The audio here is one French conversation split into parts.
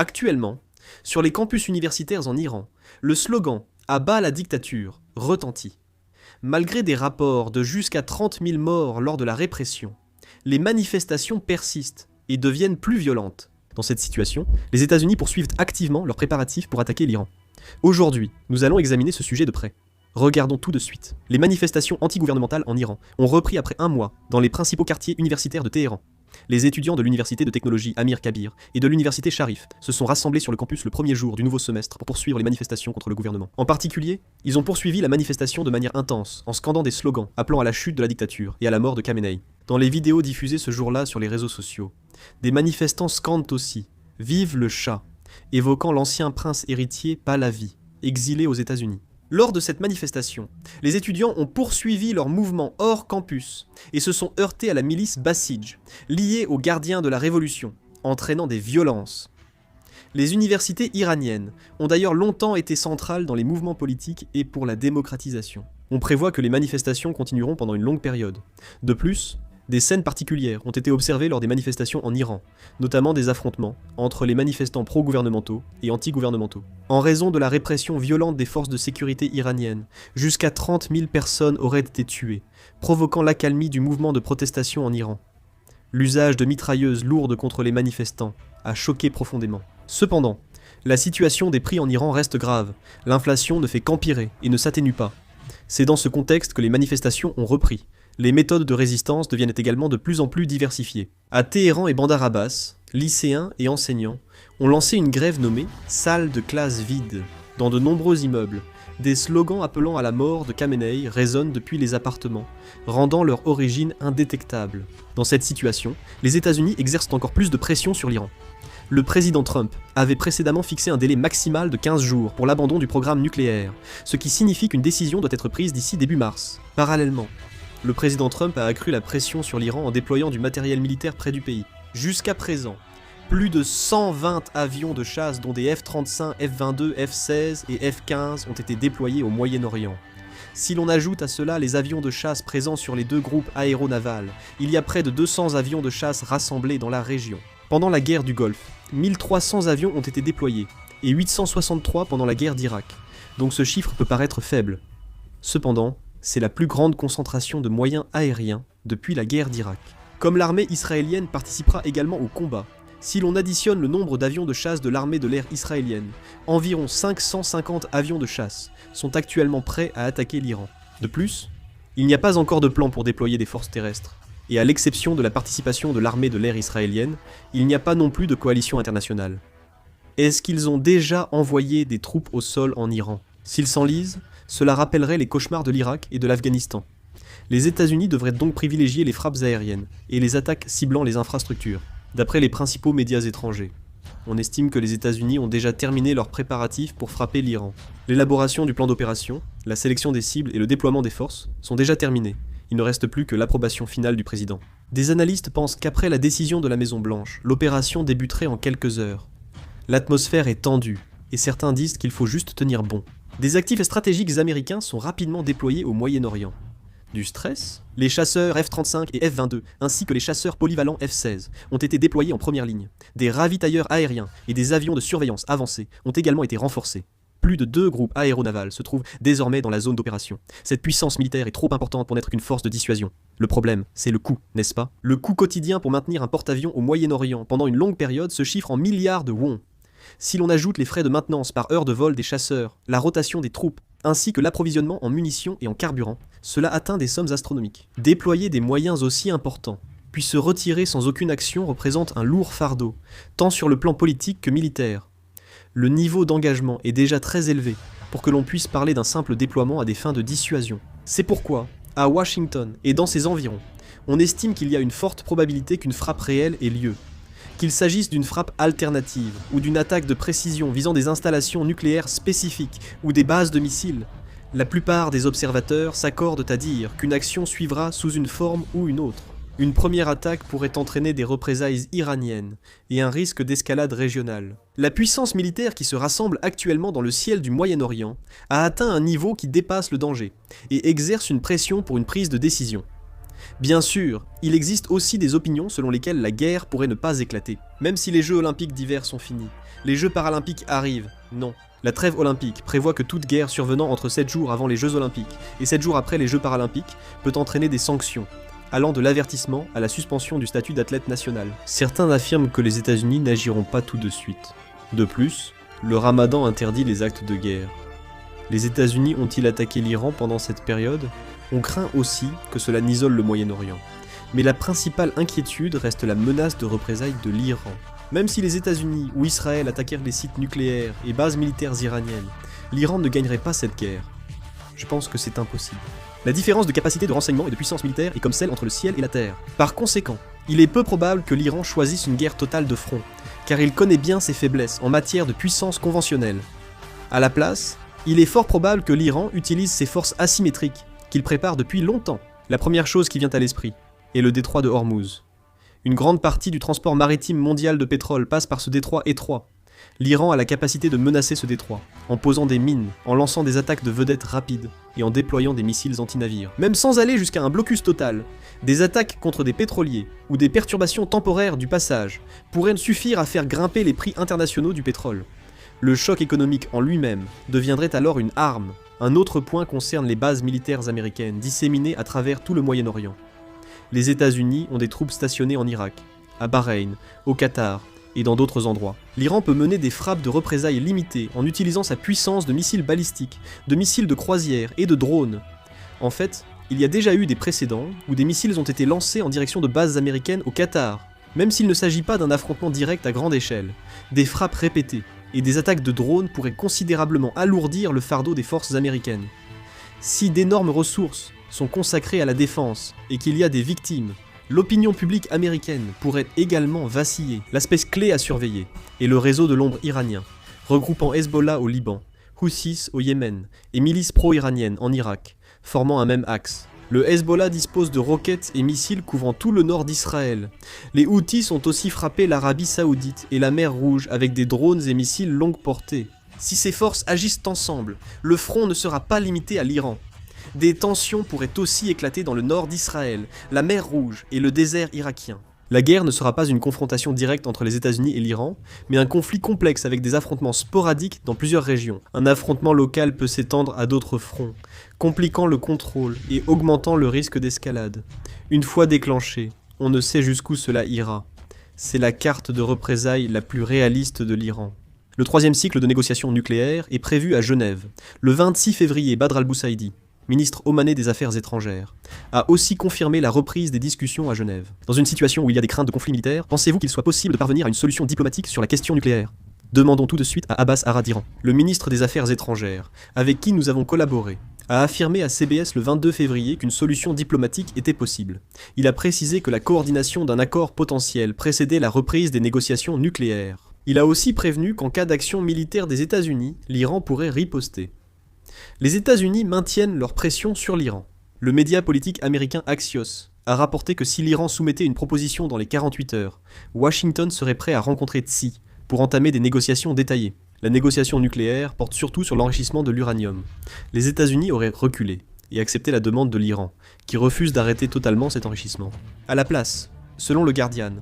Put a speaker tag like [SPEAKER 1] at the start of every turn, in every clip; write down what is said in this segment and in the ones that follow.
[SPEAKER 1] Actuellement, sur les campus universitaires en Iran, le slogan « À bas la dictature » retentit. Malgré des rapports de jusqu'à 30 000 morts lors de la répression, les manifestations persistent et deviennent plus violentes. Dans cette situation, les États-Unis poursuivent activement leurs préparatifs pour attaquer l'Iran. Aujourd'hui, nous allons examiner ce sujet de près. Regardons tout de suite. Les manifestations antigouvernementales en Iran ont repris après un mois dans les principaux quartiers universitaires de Téhéran. Les étudiants de l'université de technologie Amir Kabir et de l'université Sharif se sont rassemblés sur le campus le premier jour du nouveau semestre pour poursuivre les manifestations contre le gouvernement. En particulier, ils ont poursuivi la manifestation de manière intense, en scandant des slogans appelant à la chute de la dictature et à la mort de Khamenei. Dans les vidéos diffusées ce jour-là sur les réseaux sociaux, des manifestants scandent aussi « Vive le Shah », évoquant l'ancien prince héritier Pahlavi, exilé aux États-Unis. Lors de cette manifestation, les étudiants ont poursuivi leur mouvement hors campus et se sont heurtés à la milice Basij, liée aux gardiens de la révolution, entraînant des violences. Les universités iraniennes ont d'ailleurs longtemps été centrales dans les mouvements politiques et pour la démocratisation. On prévoit que les manifestations continueront pendant une longue période. De plus, des scènes particulières ont été observées lors des manifestations en Iran, notamment des affrontements entre les manifestants pro-gouvernementaux et anti-gouvernementaux. En raison de la répression violente des forces de sécurité iraniennes, jusqu'à 30 000 personnes auraient été tuées, provoquant l'accalmie du mouvement de protestation en Iran. L'usage de mitrailleuses lourdes contre les manifestants a choqué profondément. Cependant, la situation des prix en Iran reste grave, l'inflation ne fait qu'empirer et ne s'atténue pas. C'est dans ce contexte que les manifestations ont repris. Les méthodes de résistance deviennent également de plus en plus diversifiées. À Téhéran et Bandar Abbas, lycéens et enseignants ont lancé une grève nommée « Salle de classe vide ». Dans de nombreux immeubles, des slogans appelant à la mort de Khamenei résonnent depuis les appartements, rendant leur origine indétectable. Dans cette situation, les États-Unis exercent encore plus de pression sur l'Iran. Le président Trump avait précédemment fixé un délai maximal de 15 jours pour l'abandon du programme nucléaire, ce qui signifie qu'une décision doit être prise d'ici début mars. Parallèlement, le président Trump a accru la pression sur l'Iran en déployant du matériel militaire près du pays. Jusqu'à présent, plus de 120 avions de chasse dont des F-35, F-22, F-16 et F-15 ont été déployés au Moyen-Orient. Si l'on ajoute à cela les avions de chasse présents sur les deux groupes aéronavals, il y a près de 200 avions de chasse rassemblés dans la région. Pendant la guerre du Golfe, 1300 avions ont été déployés, et 863 pendant la guerre d'Irak, donc ce chiffre peut paraître faible. Cependant, c'est la plus grande concentration de moyens aériens depuis la guerre d'Irak. Comme l'armée israélienne participera également au combat, si l'on additionne le nombre d'avions de chasse de l'armée de l'air israélienne, environ 550 avions de chasse sont actuellement prêts à attaquer l'Iran. De plus, il n'y a pas encore de plan pour déployer des forces terrestres, et à l'exception de la participation de l'armée de l'air israélienne, il n'y a pas non plus de coalition internationale. Est-ce qu'ils ont déjà envoyé des troupes au sol en Iran? S'ils s'enlisent, cela rappellerait les cauchemars de l'Irak et de l'Afghanistan. Les États-Unis devraient donc privilégier les frappes aériennes et les attaques ciblant les infrastructures. D'après les principaux médias étrangers, on estime que les États-Unis ont déjà terminé leurs préparatifs pour frapper l'Iran. L'élaboration du plan d'opération, la sélection des cibles et le déploiement des forces sont déjà terminés. Il ne reste plus que l'approbation finale du président. Des analystes pensent qu'après la décision de la Maison-Blanche, l'opération débuterait en quelques heures. L'atmosphère est tendue, et certains disent qu'il faut juste tenir bon. Des actifs stratégiques américains sont rapidement déployés au Moyen-Orient. Du stress, les chasseurs F-35 et F-22, ainsi que les chasseurs polyvalents F-16, ont été déployés en première ligne. Des ravitailleurs aériens et des avions de surveillance avancés ont également été renforcés. Plus de 2 groupes aéronavals se trouvent désormais dans la zone d'opération. Cette puissance militaire est trop importante pour n'être qu'une force de dissuasion. Le problème, c'est le coût, n'est-ce pas? Le coût quotidien pour maintenir un porte-avions au Moyen-Orient pendant une longue période se chiffre en milliards de won. Si l'on ajoute les frais de maintenance par heure de vol des chasseurs, la rotation des troupes, ainsi que l'approvisionnement en munitions et en carburant, cela atteint des sommes astronomiques. Déployer des moyens aussi importants, puis se retirer sans aucune action représente un lourd fardeau, tant sur le plan politique que militaire. Le niveau d'engagement est déjà très élevé pour que l'on puisse parler d'un simple déploiement à des fins de dissuasion. C'est pourquoi, à Washington et dans ses environs, on estime qu'il y a une forte probabilité qu'une frappe réelle ait lieu. Qu'il s'agisse d'une frappe alternative ou d'une attaque de précision visant des installations nucléaires spécifiques ou des bases de missiles, la plupart des observateurs s'accordent à dire qu'une action suivra sous une forme ou une autre. Une première attaque pourrait entraîner des représailles iraniennes et un risque d'escalade régionale. La puissance militaire qui se rassemble actuellement dans le ciel du Moyen-Orient a atteint un niveau qui dépasse le danger et exerce une pression pour une prise de décision. Bien sûr, il existe aussi des opinions selon lesquelles la guerre pourrait ne pas éclater. Même si les Jeux olympiques d'hiver sont finis, les Jeux paralympiques arrivent, non. La trêve olympique prévoit que toute guerre survenant entre 7 jours avant les Jeux olympiques et 7 jours après les Jeux paralympiques peut entraîner des sanctions, allant de l'avertissement à la suspension du statut d'athlète national. Certains affirment que les États-Unis n'agiront pas tout de suite. De plus, le Ramadan interdit les actes de guerre. Les États-Unis ont-ils attaqué l'Iran pendant cette période ? On craint aussi que cela n'isole le Moyen-Orient. Mais la principale inquiétude reste la menace de représailles de l'Iran. Même si les États-Unis ou Israël attaquèrent les sites nucléaires et bases militaires iraniennes, l'Iran ne gagnerait pas cette guerre. Je pense que c'est impossible. La différence de capacité de renseignement et de puissance militaire est comme celle entre le ciel et la terre. Par conséquent, il est peu probable que l'Iran choisisse une guerre totale de front, car il connaît bien ses faiblesses en matière de puissance conventionnelle. À la place, il est fort probable que l'Iran utilise ses forces asymétriques, qu'il prépare depuis longtemps. La première chose qui vient à l'esprit est le détroit de Hormuz. Une grande partie du transport maritime mondial de pétrole passe par ce détroit étroit. L'Iran a la capacité de menacer ce détroit, en posant des mines, en lançant des attaques de vedettes rapides et en déployant des missiles anti-navires. Même sans aller jusqu'à un blocus total, des attaques contre des pétroliers ou des perturbations temporaires du passage pourraient suffire à faire grimper les prix internationaux du pétrole. Le choc économique en lui-même deviendrait alors une arme. Un autre point concerne les bases militaires américaines disséminées à travers tout le Moyen-Orient. Les États-Unis ont des troupes stationnées en Irak, à Bahreïn, au Qatar et dans d'autres endroits. L'Iran peut mener des frappes de représailles limitées en utilisant sa puissance de missiles balistiques, de missiles de croisière et de drones. En fait, il y a déjà eu des précédents où des missiles ont été lancés en direction de bases américaines au Qatar, même s'il ne s'agit pas d'un affrontement direct à grande échelle. Des frappes répétées et des attaques de drones pourraient considérablement alourdir le fardeau des forces américaines. Si d'énormes ressources sont consacrées à la défense et qu'il y a des victimes, l'opinion publique américaine pourrait également vaciller. L'aspect clé à surveiller est le réseau de l'ombre iranien, regroupant Hezbollah au Liban, Houthis au Yémen et milices pro-iraniennes en Irak, formant un même axe. Le Hezbollah dispose de roquettes et missiles couvrant tout le nord d'Israël. Les Houthis ont aussi frappé l'Arabie Saoudite et la mer Rouge avec des drones et missiles longue portée. Si ces forces agissent ensemble, le front ne sera pas limité à l'Iran. Des tensions pourraient aussi éclater dans le nord d'Israël, la mer Rouge et le désert irakien. La guerre ne sera pas une confrontation directe entre les États-Unis et l'Iran, mais un conflit complexe avec des affrontements sporadiques dans plusieurs régions. Un affrontement local peut s'étendre à d'autres fronts, compliquant le contrôle et augmentant le risque d'escalade. Une fois déclenché, on ne sait jusqu'où cela ira. C'est la carte de représailles la plus réaliste de l'Iran. Le troisième cycle de négociations nucléaires est prévu à Genève. Le 26 février, Badr al-Boussaïdi, ministre omanais des Affaires étrangères, a aussi confirmé la reprise des discussions à Genève. Dans une situation où il y a des craintes de conflit militaire, pensez-vous qu'il soit possible de parvenir à une solution diplomatique sur la question nucléaire ? Demandons tout de suite à Abbas Arad-Iran, le ministre des Affaires étrangères, avec qui nous avons collaboré, a affirmé à CBS le 22 février qu'une solution diplomatique était possible. Il a précisé que la coordination d'un accord potentiel précédait la reprise des négociations nucléaires. Il a aussi prévenu qu'en cas d'action militaire des États-Unis, l'Iran pourrait riposter. Les États-Unis maintiennent leur pression sur l'Iran. Le média politique américain Axios a rapporté que si l'Iran soumettait une proposition dans les 48 heures, Washington serait prêt à rencontrer Tsi pour entamer des négociations détaillées. La négociation nucléaire porte surtout sur l'enrichissement de l'uranium. Les États-Unis auraient reculé et accepté la demande de l'Iran, qui refuse d'arrêter totalement cet enrichissement. À la place, selon le Guardian,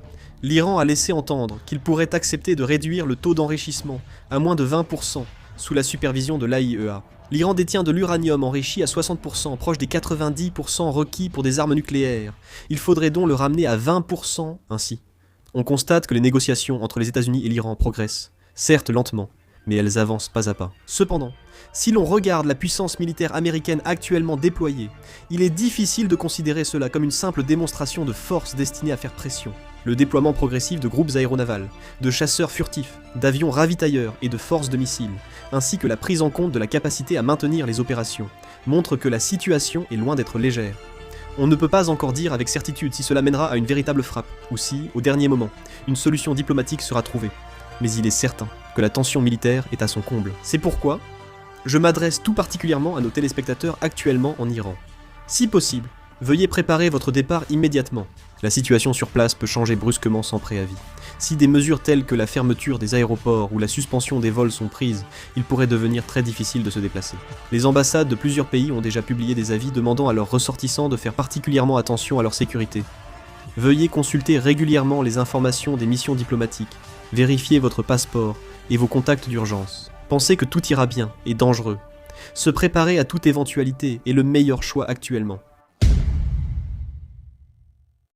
[SPEAKER 1] l'Iran a laissé entendre qu'il pourrait accepter de réduire le taux d'enrichissement à moins de 20% sous la supervision de l'AIEA. L'Iran détient de l'uranium enrichi à 60%, proche des 90% requis pour des armes nucléaires. Il faudrait donc le ramener à 20% ainsi. On constate que les négociations entre les États-Unis et l'Iran progressent, certes lentement, mais elles avancent pas à pas. Cependant, si l'on regarde la puissance militaire américaine actuellement déployée, il est difficile de considérer cela comme une simple démonstration de force destinée à faire pression. Le déploiement progressif de groupes aéronavals, de chasseurs furtifs, d'avions ravitailleurs et de forces de missiles, ainsi que la prise en compte de la capacité à maintenir les opérations, montrent que la situation est loin d'être légère. On ne peut pas encore dire avec certitude si cela mènera à une véritable frappe, ou si, au dernier moment, une solution diplomatique sera trouvée. Mais il est certain que la tension militaire est à son comble. C'est pourquoi je m'adresse tout particulièrement à nos téléspectateurs actuellement en Iran. Si possible, veuillez préparer votre départ immédiatement. La situation sur place peut changer brusquement sans préavis. Si des mesures telles que la fermeture des aéroports ou la suspension des vols sont prises, il pourrait devenir très difficile de se déplacer. Les ambassades de plusieurs pays ont déjà publié des avis demandant à leurs ressortissants de faire particulièrement attention à leur sécurité. Veuillez consulter régulièrement les informations des missions diplomatiques, vérifier votre passeport et vos contacts d'urgence. Pensez que tout ira bien et dangereux. Se préparer à toute éventualité est le meilleur choix actuellement.